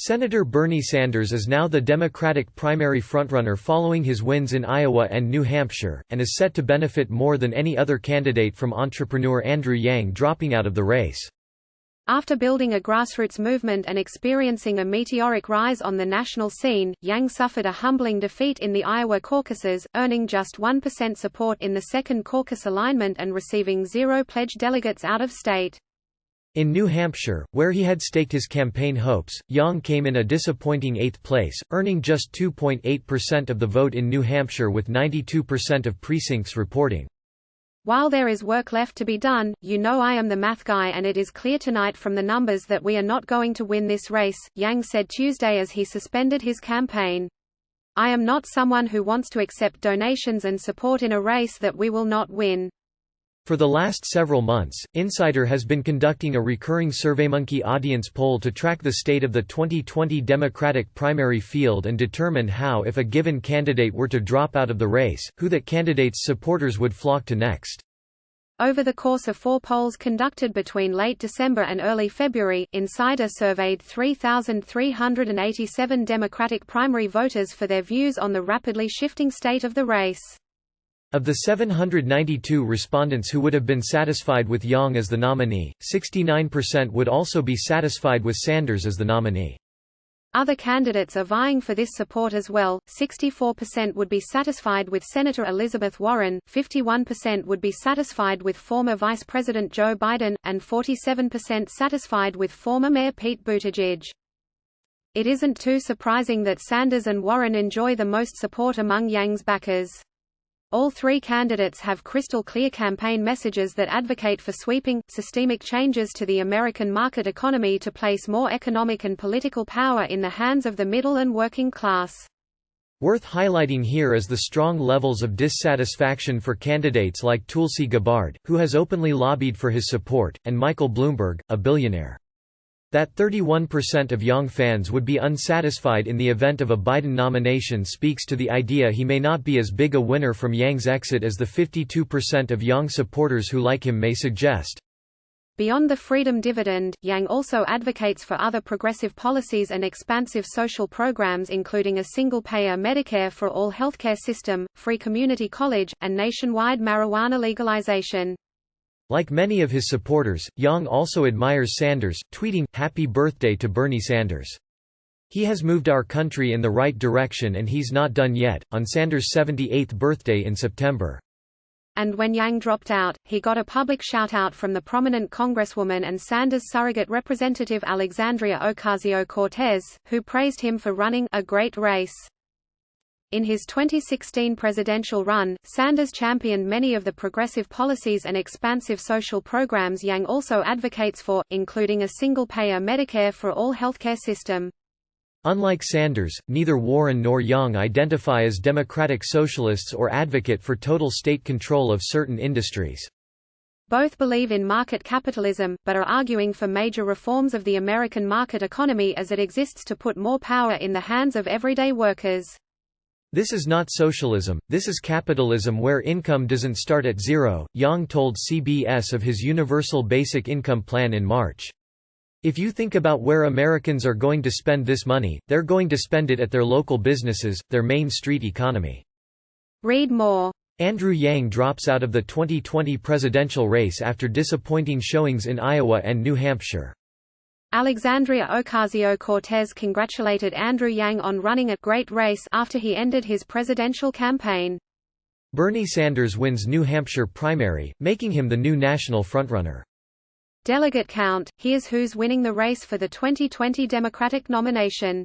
Senator Bernie Sanders is now the Democratic primary frontrunner following his wins in Iowa and New Hampshire, and is set to benefit more than any other candidate from entrepreneur Andrew Yang dropping out of the race. After building a grassroots movement and experiencing a meteoric rise on the national scene, Yang suffered a humbling defeat in the Iowa caucuses, earning just 1% support in the second caucus alignment and receiving 0 pledged delegates out of state. In New Hampshire, where he had staked his campaign hopes, Yang came in a disappointing 8th place, earning just 2.8% of the vote in New Hampshire with 92% of precincts reporting. While there is work left to be done, you know I am the math guy and it is clear tonight from the numbers that we are not going to win this race, Yang said Tuesday as he suspended his campaign. I am not someone who wants to accept donations and support in a race that we will not win. For the last several months, Insider has been conducting a recurring SurveyMonkey audience poll to track the state of the 2020 Democratic primary field and determine how, if a given candidate were to drop out of the race, who that candidate's supporters would flock to next. Over the course of 4 polls conducted between late December and early February, Insider surveyed 3,387 Democratic primary voters for their views on the rapidly shifting state of the race. Of the 792 respondents who would have been satisfied with Yang as the nominee, 69% would also be satisfied with Sanders as the nominee. Other candidates are vying for this support as well. 64% would be satisfied with Senator Elizabeth Warren, 51% would be satisfied with former Vice President Joe Biden, and 47% satisfied with former Mayor Pete Buttigieg. It isn't too surprising that Sanders and Warren enjoy the most support among Yang's backers. All 3 candidates have crystal-clear campaign messages that advocate for sweeping, systemic changes to the American market economy to place more economic and political power in the hands of the middle and working class. Worth highlighting here is the strong levels of dissatisfaction for candidates like Tulsi Gabbard, who has openly lobbied for his support, and Michael Bloomberg, a billionaire. That 31% of Yang fans would be unsatisfied in the event of a Biden nomination speaks to the idea he may not be as big a winner from Yang's exit as the 52% of Yang supporters who like him may suggest. Beyond the freedom dividend, Yang also advocates for other progressive policies and expansive social programs including a single-payer Medicare for all healthcare system, free community college, and nationwide marijuana legalization. Like many of his supporters, Yang also admires Sanders, tweeting, "Happy birthday to Bernie Sanders. He has moved our country in the right direction and he's not done yet," on Sanders' 78th birthday in September. And when Yang dropped out, he got a public shout-out from the prominent Congresswoman and Sanders surrogate representative Alexandria Ocasio-Cortez, who praised him for running a great race. In his 2016 presidential run, Sanders championed many of the progressive policies and expansive social programs Yang also advocates for, including a single-payer Medicare for all healthcare system. Unlike Sanders, neither Warren nor Yang identify as democratic socialists or advocate for total state control of certain industries. Both believe in market capitalism, but are arguing for major reforms of the American market economy as it exists to put more power in the hands of everyday workers. "This is not socialism, this is capitalism where income doesn't start at zero," Yang told CBS of his universal basic income plan in March. "If you think about where Americans are going to spend this money, they're going to spend it at their local businesses, their Main Street economy." Read more. Andrew Yang drops out of the 2020 presidential race after disappointing showings in Iowa and New Hampshire. Alexandria Ocasio-Cortez congratulated Andrew Yang on running a great race after he ended his presidential campaign. Bernie Sanders wins New Hampshire primary, making him the new national frontrunner. Delegate count: here's who's winning the race for the 2020 Democratic nomination.